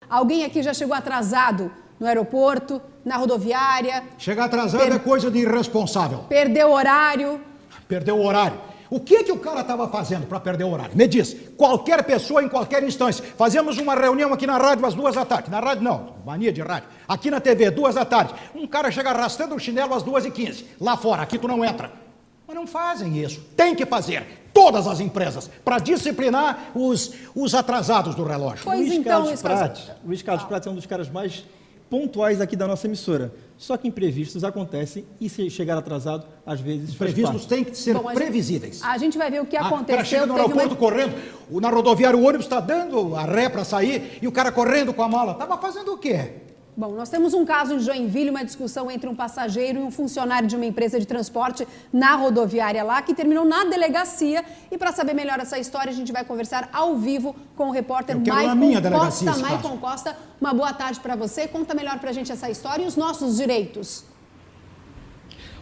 Alguém aqui já chegou atrasado no aeroporto, na rodoviária? Chegar atrasado é coisa de irresponsável. Perdeu o horário? Perdeu o horário. O que o cara estava fazendo para perder o horário? Me diz, qualquer pessoa em qualquer instância. Fazemos uma reunião aqui na rádio às 14h. Na rádio não, mania de rádio. Aqui na TV, 14h. Um cara chega arrastando o chinelo às 2h15. Lá fora, aqui tu não entra. Mas não fazem isso. Tem que fazer. Todas as empresas, para disciplinar os atrasados do relógio. Pois então, Luiz Carlos Prates é um dos caras mais pontuais aqui da nossa emissora. Só que imprevistos acontecem e se chegar atrasado, às vezes imprevistos têm que ser previsíveis. A gente vai ver o que aconteceu. O cara chega no aeroporto correndo, na rodoviária o ônibus está dando a ré para sair e o cara correndo com a mala. Estava fazendo o quê? Bom, nós temos um caso em Joinville, uma discussão entre um passageiro e um funcionário de uma empresa de transporte na rodoviária lá, que terminou na delegacia. E para saber melhor essa história, a gente vai conversar ao vivo com o repórter Maicon Costa. Uma boa tarde para você. Conta melhor para a gente essa história e os nossos direitos.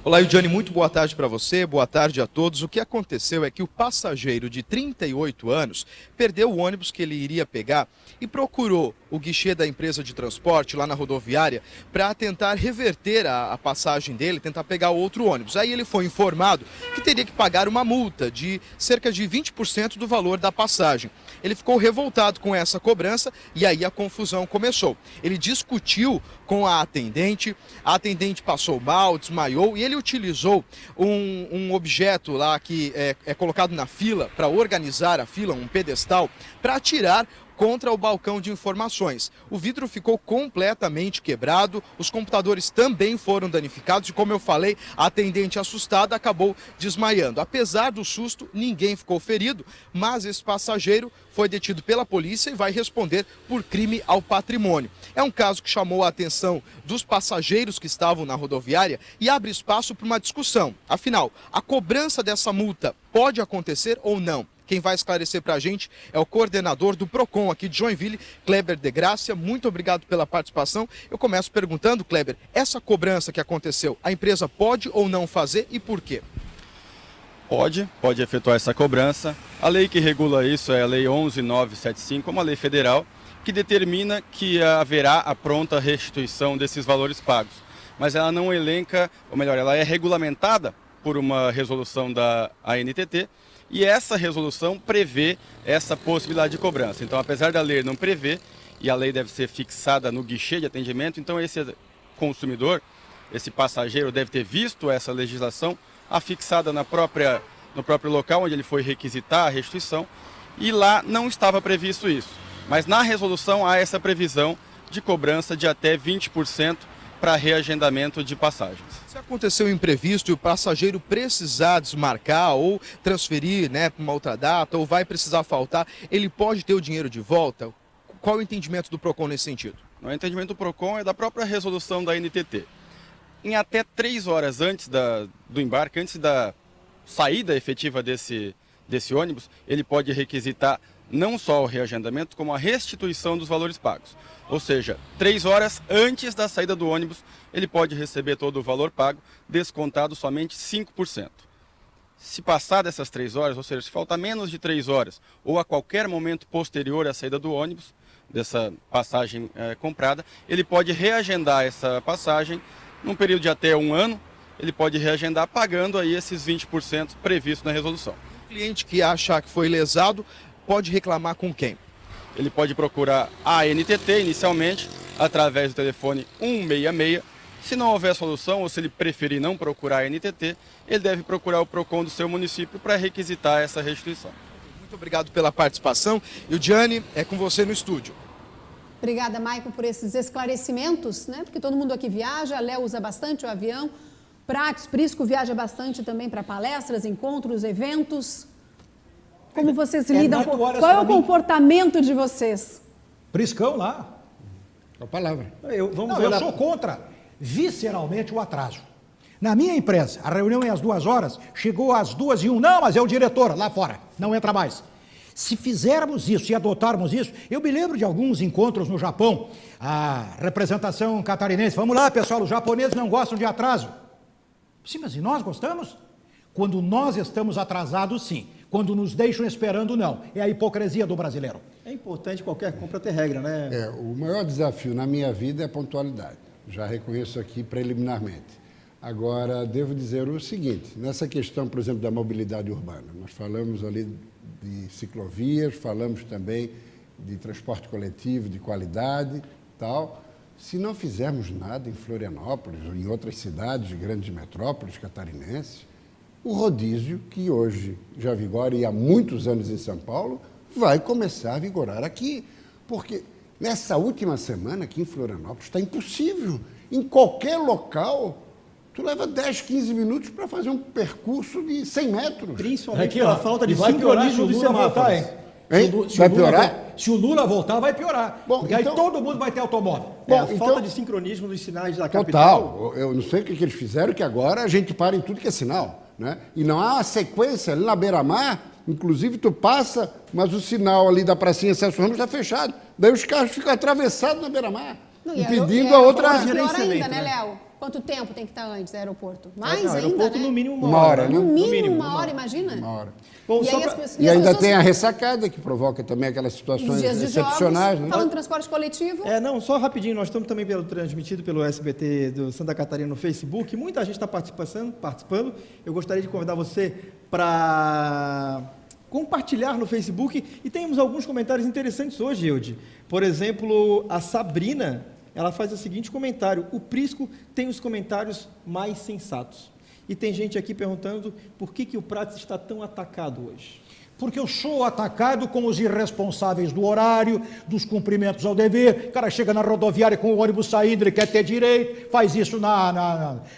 Olá, Eudiane, muito boa tarde para você, boa tarde a todos. O que aconteceu é que o passageiro de 38 anos perdeu o ônibus que ele iria pegar e procurou o guichê da empresa de transporte lá na rodoviária para tentar reverter a passagem dele, tentar pegar outro ônibus. Aí ele foi informado que teria que pagar uma multa de cerca de 20% do valor da passagem. Ele ficou revoltado com essa cobrança e aí a confusão começou. Ele discutiu com a atendente passou mal, desmaiou e ele utilizou um objeto lá que é colocado na fila para organizar a fila, um pedestal, para atirar contra o balcão de informações. O vidro ficou completamente quebrado, os computadores também foram danificados e, como eu falei, a atendente assustada acabou desmaiando. Apesar do susto, ninguém ficou ferido, mas esse passageiro foi detido pela polícia e vai responder por crime ao patrimônio. É um caso que chamou a atenção dos passageiros que estavam na rodoviária e abre espaço para uma discussão. Afinal, a cobrança dessa multa pode acontecer ou não? Quem vai esclarecer para a gente é o coordenador do PROCON aqui de Joinville, Kleber de Grácia. Muito obrigado pela participação. Eu começo perguntando, Kleber, essa cobrança que aconteceu, a empresa pode ou não fazer e por quê? Pode efetuar essa cobrança. A lei que regula isso é a Lei 11.975, uma lei federal, que determina que haverá a pronta restituição desses valores pagos. Mas ela não elenca, ou melhor, ela é regulamentada por uma resolução da ANTT, e essa resolução prevê essa possibilidade de cobrança. Então, apesar da lei não prever, e a lei deve ser fixada no guichê de atendimento, então esse consumidor, esse passageiro deve ter visto essa legislação afixada no próprio local onde ele foi requisitar a restituição, e lá não estava previsto isso. Mas na resolução há essa previsão de cobrança de até 20% para reagendamento de passagens. Se aconteceu um imprevisto e o passageiro precisar desmarcar ou transferir para uma outra data ou vai precisar faltar, ele pode ter o dinheiro de volta? Qual é o entendimento do PROCON nesse sentido? O entendimento do PROCON é da própria resolução da ANTT. Em até 3 horas antes do embarque, antes da saída efetiva desse ônibus, ele pode requisitar não só o reagendamento, como a restituição dos valores pagos. Ou seja, 3 horas antes da saída do ônibus, ele pode receber todo o valor pago, descontado somente 5%. Se passar dessas 3 horas, ou seja, se faltar menos de 3 horas, ou a qualquer momento posterior à saída do ônibus, dessa passagem comprada, ele pode reagendar essa passagem num período de até 1 ano, ele pode reagendar pagando aí esses 20% previstos na resolução. O cliente que achar que foi lesado pode reclamar com quem? Ele pode procurar a ANTT inicialmente, através do telefone 166. Se não houver solução, ou se ele preferir não procurar a ANTT, ele deve procurar o PROCON do seu município para requisitar essa restituição. Muito obrigado pela participação. Eudiane, é com você no estúdio. Obrigada, Maicon, por esses esclarecimentos, né? Porque todo mundo aqui viaja, Léo usa bastante o avião, Prates, Prisco viaja bastante também para palestras, encontros, eventos. Como vocês lidam? Qual é o comportamento de vocês? Priscão lá. A palavra. Eu sou contra, visceralmente, o atraso. Na minha empresa, a reunião é às 2 horas, chegou às 2h01. Não, mas é o diretor lá fora, não entra mais. Se fizermos isso e adotarmos isso, eu me lembro de alguns encontros no Japão, a representação catarinense. Vamos lá, pessoal, os japoneses não gostam de atraso. Sim, mas e nós gostamos? Quando nós estamos atrasados, sim. Quando nos deixam esperando, não. É a hipocrisia do brasileiro. É importante qualquer compra ter regra, né? O maior desafio na minha vida é a pontualidade. Já reconheço aqui preliminarmente. Agora, devo dizer o seguinte, nessa questão, por exemplo, da mobilidade urbana, nós falamos ali de ciclovias, falamos também de transporte coletivo, de qualidade, tal. Se não fizermos nada em Florianópolis ou em outras cidades, grandes metrópoles catarinenses, o rodízio, que hoje já vigora e há muitos anos em São Paulo, vai começar a vigorar aqui. Porque nessa última semana aqui em Florianópolis está impossível. Em qualquer local, tu leva 10, 15 minutos para fazer um percurso de 100 metros. Principalmente pela falta de sincronismo dos voltar, semáforos. hein? Hein? Se o Vai Lula piorar? Se o Lula voltar, vai piorar. Bom, porque então- aí todo mundo vai ter automóvel. A falta de sincronismo dos sinais da capital. Total. Eu não sei o que eles fizeram, que agora a gente para em tudo que é sinal. Né? E não há uma sequência ali na beira-mar, inclusive tu passa, mas o sinal ali da pracinha Celso Ramos está fechado. Daí os carros ficam atravessados na beira-mar, impedindo a outra... Pior ainda, gerenciamento, né, né? Léo? Quanto tempo tem que estar antes do aeroporto? Mais Não, ainda, aeroporto, né? no mínimo Uma hora, né? No mínimo uma uma hora, imagina? Uma hora. Bom, E só aí pra- as pessoas- E ainda as tem a pessoas, ressacada, que provoca também aquelas nos situações dias de excepcionais. jogos, Né? falando de transporte coletivo. Não, só rapidinho, nós estamos também transmitido pelo SBT do Santa Catarina no Facebook, muita gente está participando. Eu gostaria de convidar você para compartilhar no Facebook e temos alguns comentários interessantes hoje, Eude. Por exemplo, a Sabrina, ela faz o seguinte comentário: o Prisco tem os comentários mais sensatos. E tem gente aqui perguntando por que o Prats está tão atacado hoje. Porque eu sou atacado com os irresponsáveis do horário, dos cumprimentos ao dever. O cara chega na rodoviária com o ônibus saindo, ele quer ter direito, faz isso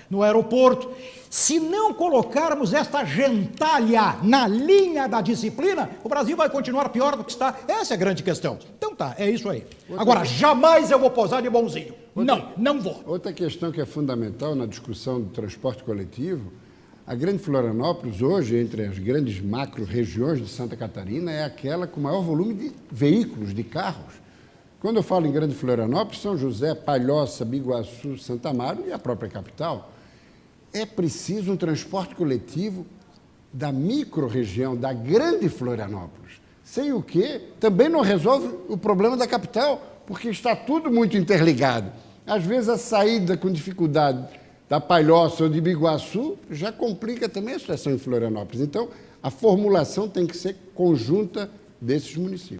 no aeroporto. Se não colocarmos esta gentalha na linha da disciplina, o Brasil vai continuar pior do que está. Essa é a grande questão. Então tá, é isso aí. Agora, jamais eu vou posar de bonzinho. Não vou. Outra questão que é fundamental na discussão do transporte coletivo, a Grande Florianópolis, hoje, entre as grandes macro-regiões de Santa Catarina, é aquela com maior volume de veículos, de carros. Quando eu falo em Grande Florianópolis, São José, Palhoça, Biguaçu, Santa Amaro e a própria capital. É preciso um transporte coletivo da micro-região, da Grande Florianópolis. Sem o que também não resolve o problema da capital, porque está tudo muito interligado. Às vezes a saída com dificuldade da Palhoça ou de Biguaçu já complica também a situação em Florianópolis. Então, a formulação tem que ser conjunta desses municípios.